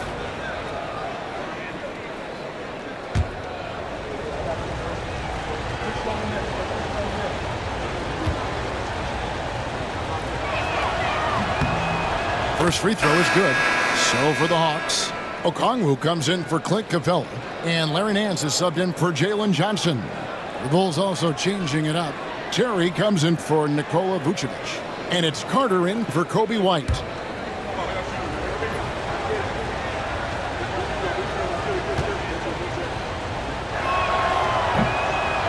First free throw is good. So for the Hawks, Okongwu comes in for Clint Capella. And Larry Nance is subbed in for Jalen Johnson. The Bulls also changing it up. Terry comes in for Nikola Vucevic. And it's Carter in for Kobe White.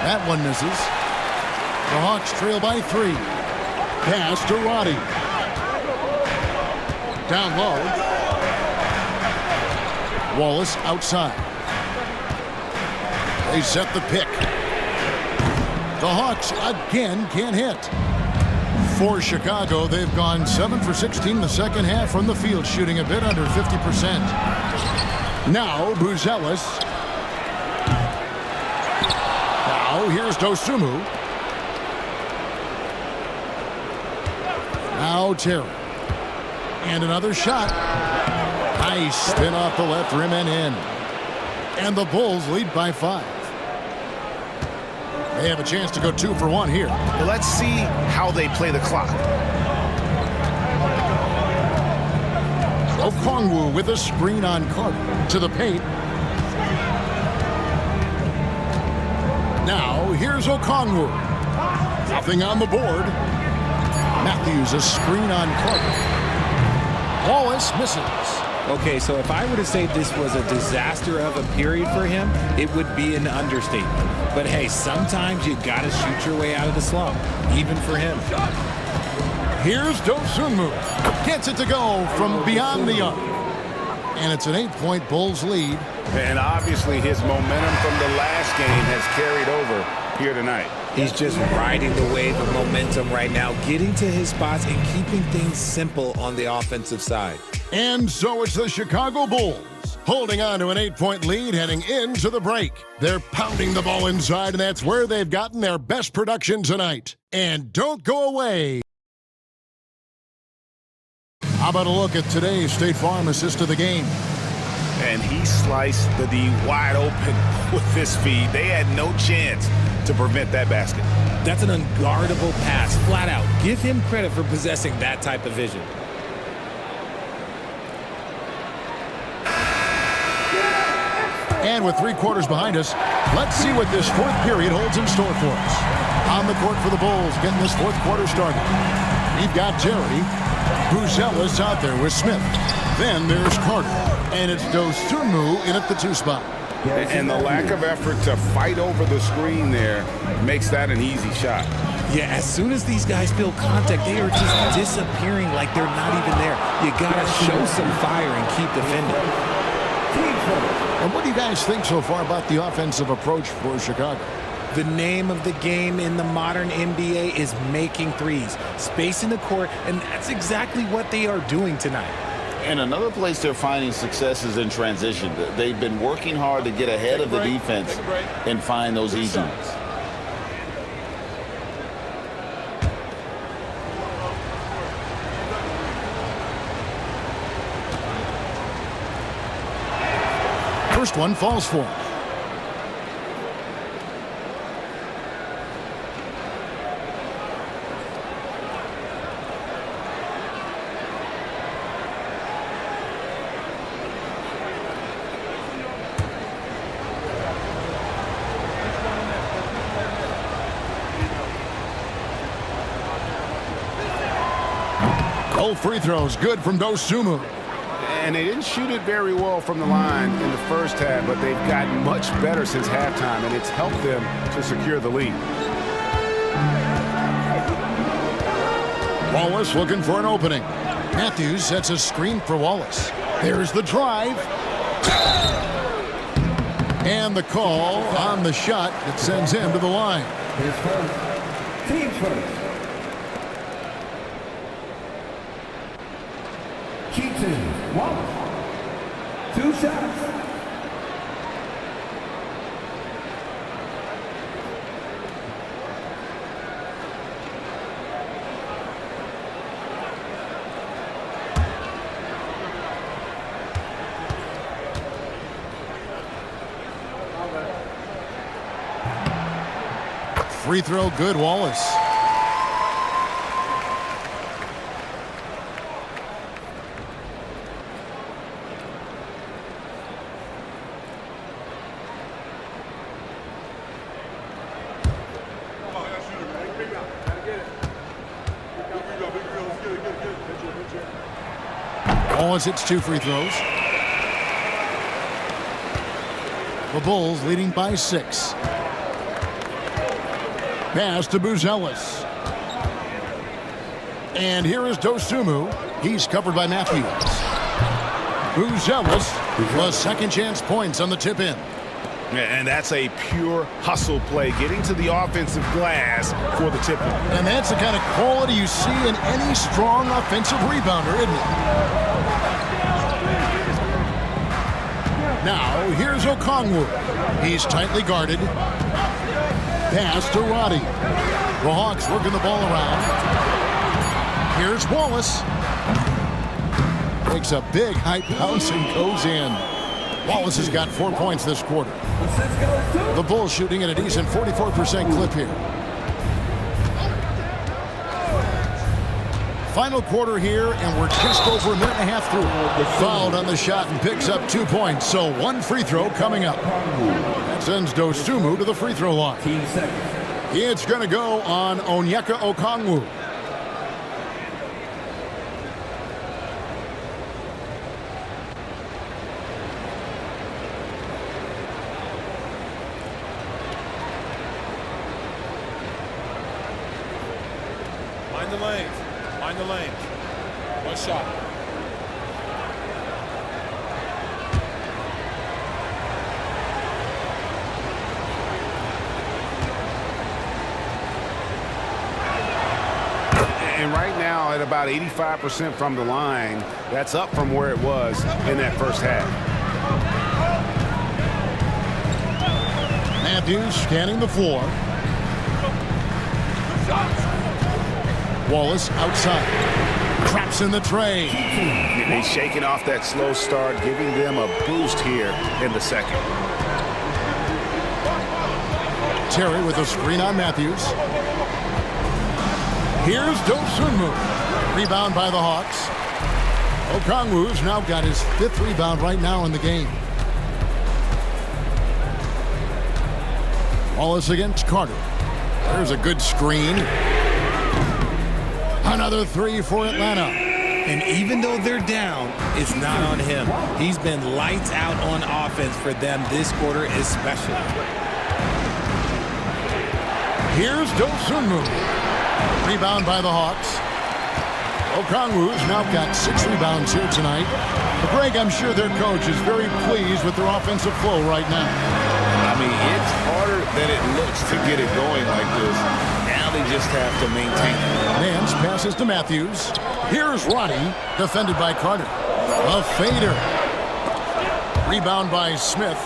That one misses. The Hawks trail by 3. Pass to Roddy. Down low. Wallace outside. They set the pick. The Hawks again can't hit. For Chicago, they've gone 7 for 16 the second half from the field, shooting a bit under 50%. Now, Buzelis. Now, here's Dosunmu. Now, Terry. And another shot. Nice spin off the left rim and in. And the Bulls lead by 5. They have a chance to go 2 for 1 here. Well, let's see how they play the clock. Okongwu with a screen on Carter to the paint. Now, here's Okongwu. Nothing on the board. Matthews, a screen on Carter. Wallace misses. Okay, so if I were to say this was a disaster of a period for him, it would be an understatement. But hey, sometimes you gotta shoot your way out of the slump, even for him. Here's Dosunmu. Gets it to go from beyond the arc. And it's an 8-point Bulls lead. And obviously his momentum from the last game has carried over here tonight. He's just riding the wave of momentum right now, getting to his spots and keeping things simple on the offensive side. And so it's the Chicago Bulls holding on to an 8-point lead heading into the break. They're pounding the ball inside, and that's where they've gotten their best production tonight. And don't go away. How about a look at today's State Farm assist of the game? And he sliced the D wide open with his feed. They had no chance to prevent that basket. That's an unguardable pass, flat out. Give him credit for possessing that type of vision. And with 3 quarters behind us, let's see what this 4th period holds in store for us. On the court for the Bulls, getting this 4th quarter started. We've got Terry, Buzelis out there with Smith. Then there's Carter, and it's Dosunmu in at the 2 spot. And the lack of effort to fight over the screen there makes that an easy shot. Yeah, as soon as these guys feel contact, they are just disappearing like they're not even there. You got to show some fire and keep defending. And what do you guys think so far about the offensive approach for Chicago? The name of the game in the modern NBA is making threes, spacing the court, and that's exactly what they are doing tonight. And another place they're finding success is in transition. They've been working hard to get ahead of the defense and find those easy ones. First one falls for him. Both free throws good from Dosunmu. And they didn't shoot it very well from the line in the first half, but they've gotten much better since halftime, and it's helped them to secure the lead. Wallace looking for an opening. Matthews sets a screen for Wallace. There's the drive. And the call on the shot that sends him to the line. Team first. Keaton, Wallace. 2 shots. Free throw good, Wallace. Wallace hits 2 free throws. The Bulls leading by 6. Pass to Buzelis. And here is Dosunmu. He's covered by Matthews. Buzelis was second chance points on the tip in. And that's a pure hustle play, getting to the offensive glass for the tip in. And that's the kind of quality you see in any strong offensive rebounder, isn't it? Now, here's Okongwu. He's tightly guarded. Pass to Roddy. The Hawks working the ball around. Here's Wallace. Takes a big high bounce and goes in. Wallace has got 4 points this quarter. The Bulls shooting at a decent 44% clip here. Final quarter here, and we're just over a minute and a half through. Fouled on the shot and picks up 2 points, so 1 free throw coming up. That sends Dosunmu to the free throw line. It's going to go on Onyeka Okongwu. Mind the lanes. Mind the lanes. 1 shot. And right now at about 85% from the line, that's up from where it was in that first half. Matthews scanning the floor. Wallace outside. Traps in the tray. He's shaking off that slow start, giving them a boost here in the second. Terry with a screen on Matthews. Here's Dosunmu. Rebound by the Hawks. Okongwu's now got his 5th rebound right now in the game. Wallace against Carter. There's a good screen. Another 3 for Atlanta. And even though they're down, it's not on him. He's been lights out on offense for them this quarter especially. Here's Dosunmu. Rebound by the Hawks. Okongwu's now got 6 rebounds here tonight. But Greg, I'm sure their coach is very pleased with their offensive flow right now. I mean, it's harder than it looks to get it going like this. Now they just have to maintain it. Nance passes to Matthews. Here's Ronnie, defended by Carter. A fader. Rebound by Smith.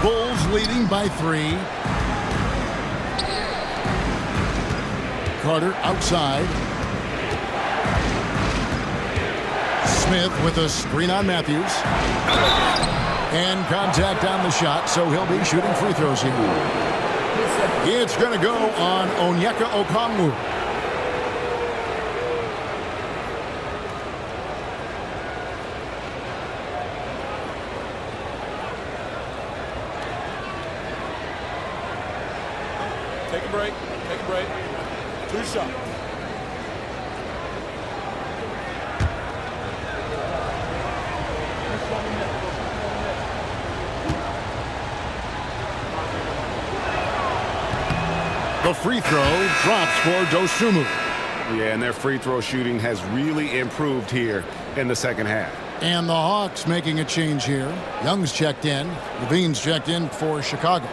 Bulls leading by 3. Carter outside. Smith with a screen on Matthews. And contact on the shot, so he'll be shooting free throws here. It's going to go on Onyeka Okongwu. Take a break. Take a break. 2 shots. The free throw drops for Dosunmu. Yeah, and their free throw shooting has really improved here in the second half. And the Hawks making a change here. Young's checked in. Levine's checked in for Chicago.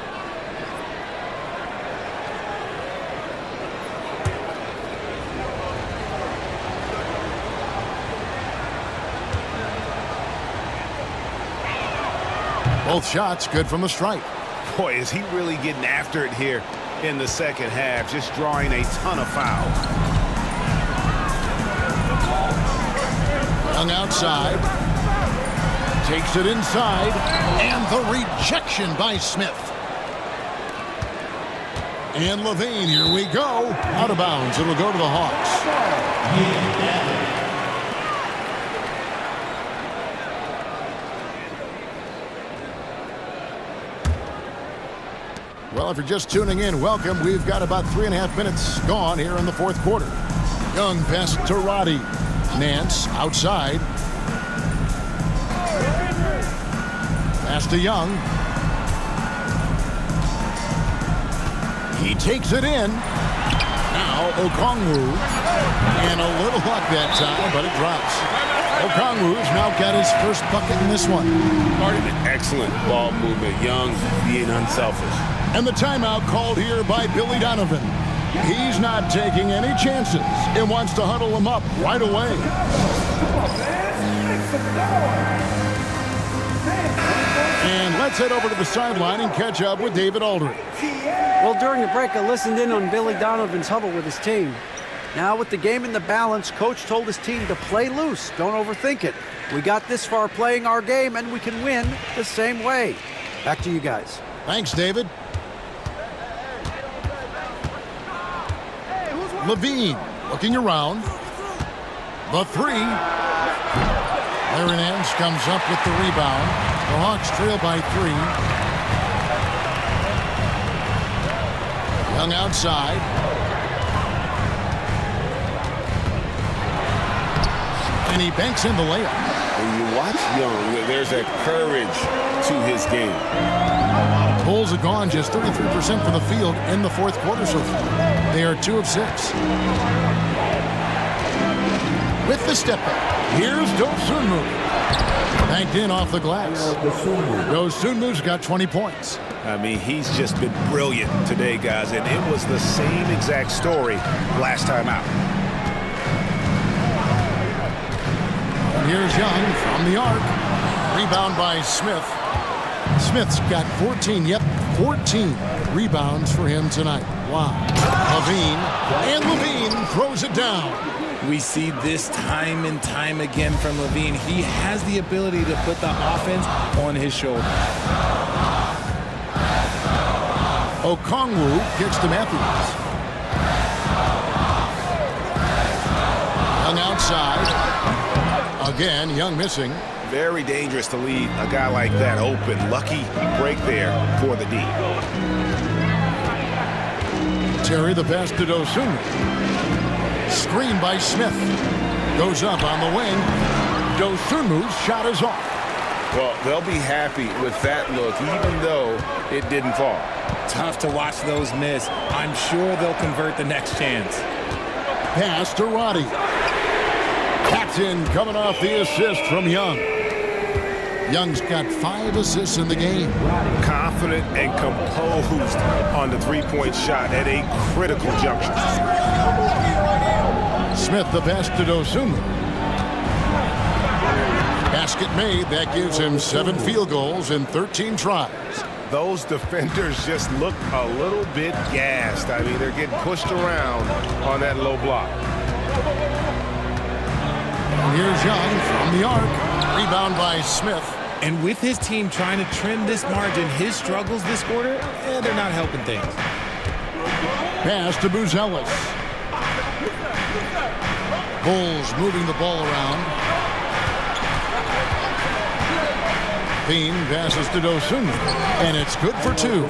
Both shots good from the stripe. Boy, is he really getting after it here in the second half, just drawing a ton of fouls. Young outside. Takes it inside. And the rejection by Smith. And Levine, here we go. Out of bounds. It'll go to the Hawks. Well, if you're just tuning in, welcome. We've got about 3.5 minutes gone here in the 4th quarter. Young pass to Roddy. Nance outside. Pass to Young. He takes it in. Now Okongwu. And a little luck that time, but it drops. Okongwu's now got his first bucket in this one. Excellent ball movement. Young being unselfish. And the timeout called here by Billy Donovan. He's not taking any chances and wants to huddle him up right away. And let's head over to the sideline and catch up with David Aldridge. Well, during the break, I listened in on Billy Donovan's huddle with his team. Now, with the game in the balance, Coach told his team to play loose. Don't overthink it. We got this far playing our game, and we can win the same way. Back to you guys. Thanks, David. Levine looking around. The 3. Larry Nance comes up with the rebound. The Hawks trail by 3. Young outside. And he banks in the layup. When you watch Young, there's a courage to his game. Bulls have gone just 33% from the field in the 4th quarter so far. They are 2 of 6. With the step back, here's Dosunmu. Banked in off the glass. Dosunmu's got 20 points. I mean, he's just been brilliant today, guys, and it was the same exact story last time out. And here's Young from the arc. Rebound by Smith. Smith's got 14 rebounds for him tonight. Wow. Levine throws it down. We see this time and time again from Levine. He has the ability to put the offense on his shoulder. Okongwu kicks to Matthews. Young outside. Again, Young missing. Very dangerous to leave a guy like that open. Lucky break there for the D. Terry the pass to Dosunmu. Screen by Smith. Goes up on the wing. Dosunmu's shot is off. Well, they'll be happy with that look, even though it didn't fall. Tough to watch those miss. I'm sure they'll convert the next chance. Pass to Roddy. Captain coming off the assist from Young. Young's got 5 assists in the game. Confident and composed on the three-point shot at a critical juncture. Smith the pass to Dosunmu. Basket made. That gives him 7 field goals in 13 tries. Those defenders just look a little bit gassed. I mean, they're getting pushed around on that low block. And here's Young from the arc. Rebound by Smith. And with his team trying to trim this margin, his struggles this quarter, they're not helping things. Pass to Buzelis. Bulls moving the ball around. Bean passes to Dosunmu, and it's good for 2.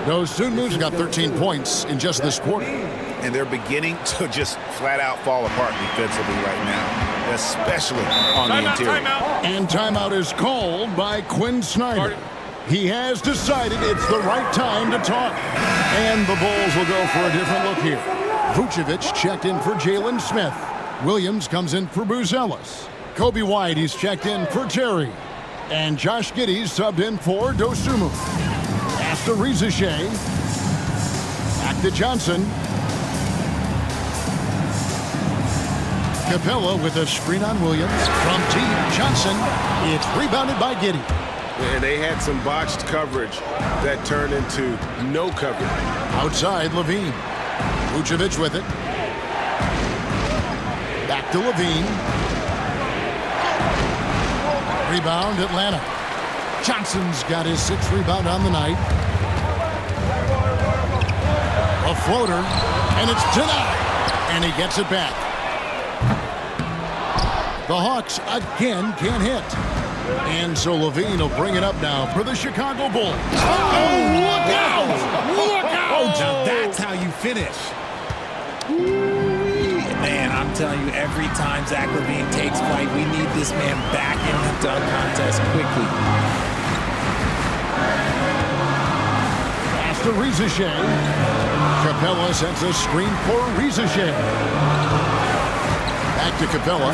Dosunmu's got 13 points in just this quarter. And they're beginning to just flat out fall apart defensively right now, especially on the interior. And timeout is called by Quinn Snyder. He has decided it's the right time to talk. And the Bulls will go for a different look here. Vucevic checked in for Jalen Smith. Williams comes in for Buzelis. Kobe White, he's checked in for Terry. And Josh Giddey's subbed in for Dosunmu. Pass to Rizichet. Back to Johnson. Capella with a screen on Williams. From deep, Johnson. It's rebounded by Giddey. And they had some botched coverage that turned into no coverage. Outside, Levine. Vucevic with it. Back to Levine. Rebound, Atlanta. Johnson's got his 6th rebound on the night. A floater, and it's denied. And he gets it back. The Hawks again can't hit. And so Levine will bring it up now for the Chicago Bulls. Oh, look out! Look out! Now that's how you finish. Man, I'm telling you, every time Zach LaVine takes flight, we need this man back in the dunk contest quickly. Pass to Rizichet. Capella sends a screen for Rizichet. Back to Capella.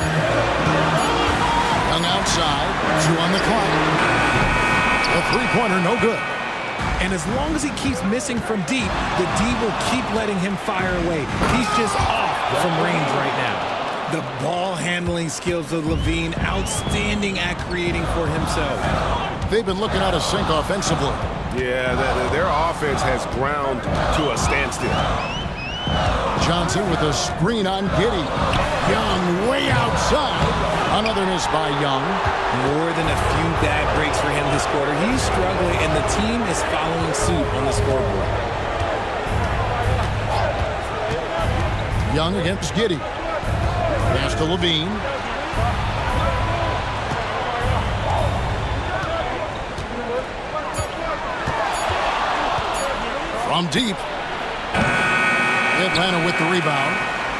Young outside. 2 on the clock. A 3-pointer, no good. And as long as he keeps missing from deep, the D will keep letting him fire away. He's just off from range right now. The ball handling skills of Levine, outstanding at creating for himself. They've been looking out of sync offensively. Yeah, their offense has ground to a standstill. Johnson with a screen on Giddey. Young way outside. Another miss by Young. More than a few bad breaks for him this quarter. He's struggling, and the team is following suit on the scoreboard. Young against Giddey. Pass to Levine. From deep. Atlanta with the rebound.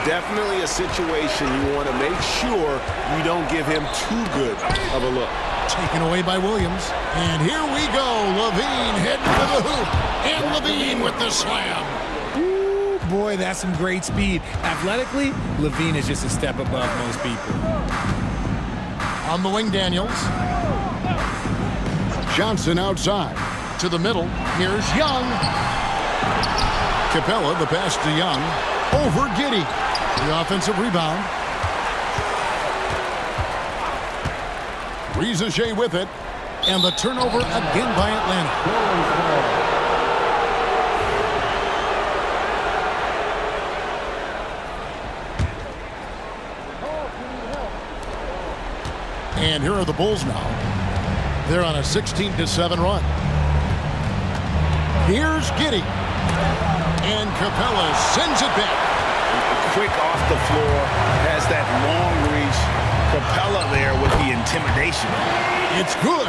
Definitely a situation you want to make sure you don't give him too good of a look. Taken away by Williams. And here we go. Levine heading for the hoop. And Levine with the slam. Ooh, boy, that's some great speed. Athletically, Levine is just a step above most people. On the wing, Daniels. Johnson outside. To the middle. Here's Young. Capella, the pass to Young. Over Giddey. The offensive rebound. Rizichet with it. And the turnover again by Atlanta. And here are the Bulls now. They're on a 16-7 run. Here's Giddey. And Capella sends it back. Quick off the floor, has that long reach. Capella there with the intimidation. It's good.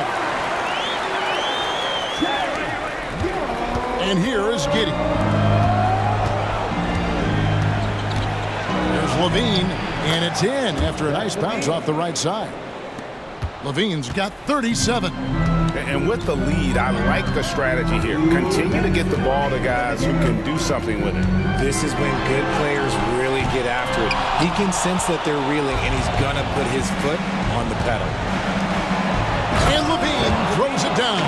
And here is Giddey. There's Levine, and it's in after a nice bounce off the right side. Levine's got 37. And with the lead, I like the strategy here. Continue to get the ball to guys who can do something with it. This is when good players really get after it. He can sense that they're reeling, and he's going to put his foot on the pedal. And Levine throws it down.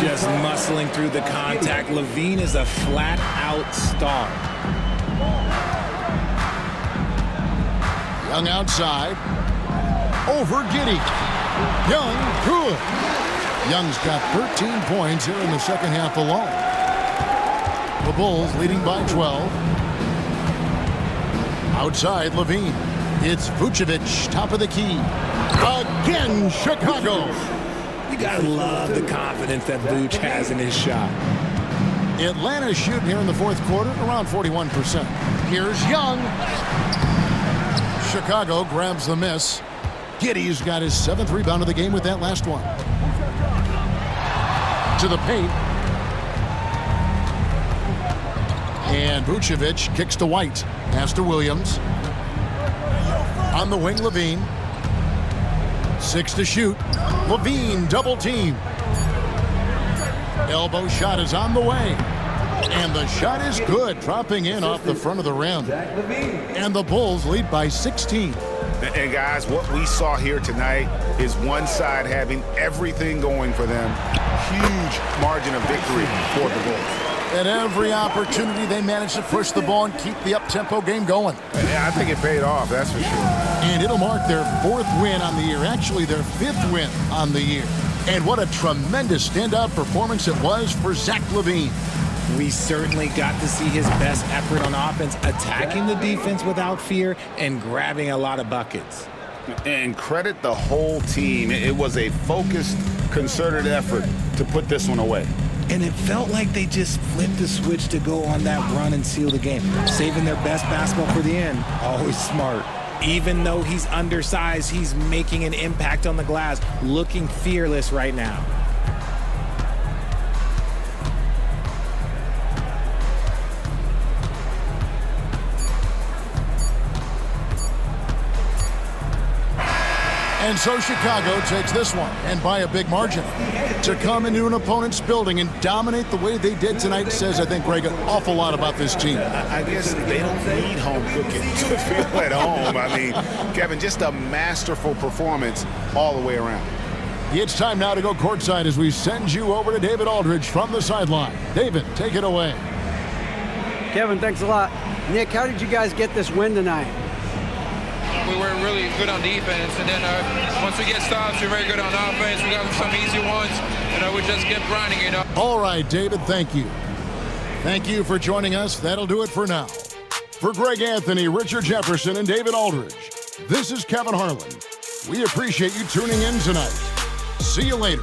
Just muscling through the contact. Levine is a flat-out star. Young outside. Over Giddey. Young, good. Young's got 13 points here in the second half alone. The Bulls leading by 12. Outside, Levine. It's Vucevic, top of the key. Again, Chicago. You gotta love the confidence that Vuce has in his shot. Atlanta's shooting here in the fourth quarter around 41%. Here's Young. Chicago grabs the miss. Giddey's got his 7th rebound of the game with that last one. To the paint. And Vucevic kicks to White. Pass to Williams. On the wing, Levine. 6 to shoot. Levine double team. Elbow shot is on the way. And the shot is good, dropping in off the front of the rim. And the Bulls lead by 16. And guys, what we saw here tonight is one side having everything going for them. Huge margin of victory for the Bulls. At every opportunity, they managed to push the ball and keep the up-tempo game going. Yeah, I think it paid off, that's for sure. And it'll mark their 4th win on the year, actually their 5th win on the year. And what a tremendous standout performance it was for Zach LaVine. We certainly got to see his best effort on offense, attacking the defense without fear and grabbing a lot of buckets. And credit the whole team. It was a focused, concerted effort to put this one away. And it felt like they just flipped the switch to go on that run and seal the game, saving their best basketball for the end. Always smart. Even though he's undersized, he's making an impact on the glass, looking fearless right now. And so Chicago takes this one, and by a big margin. To come into an opponent's building and dominate the way they did tonight says, I think, Greg, an awful lot about this team. I guess they don't need home cooking to feel at home. I mean, Kevin, just a masterful performance all the way around. It's time now to go courtside as we send you over to David Aldridge from the sideline. David, take it away. Kevin, thanks a lot. Nick, how did you guys get this win tonight? We were really good on defense, and then once we get stops, we're very good on offense. We got some easy ones, and we just kept grinding, All right, David, thank you. Thank you for joining us. That'll do it for now. For Greg Anthony, Richard Jefferson, and David Aldridge, this is Kevin Harlan. We appreciate you tuning in tonight. See you later.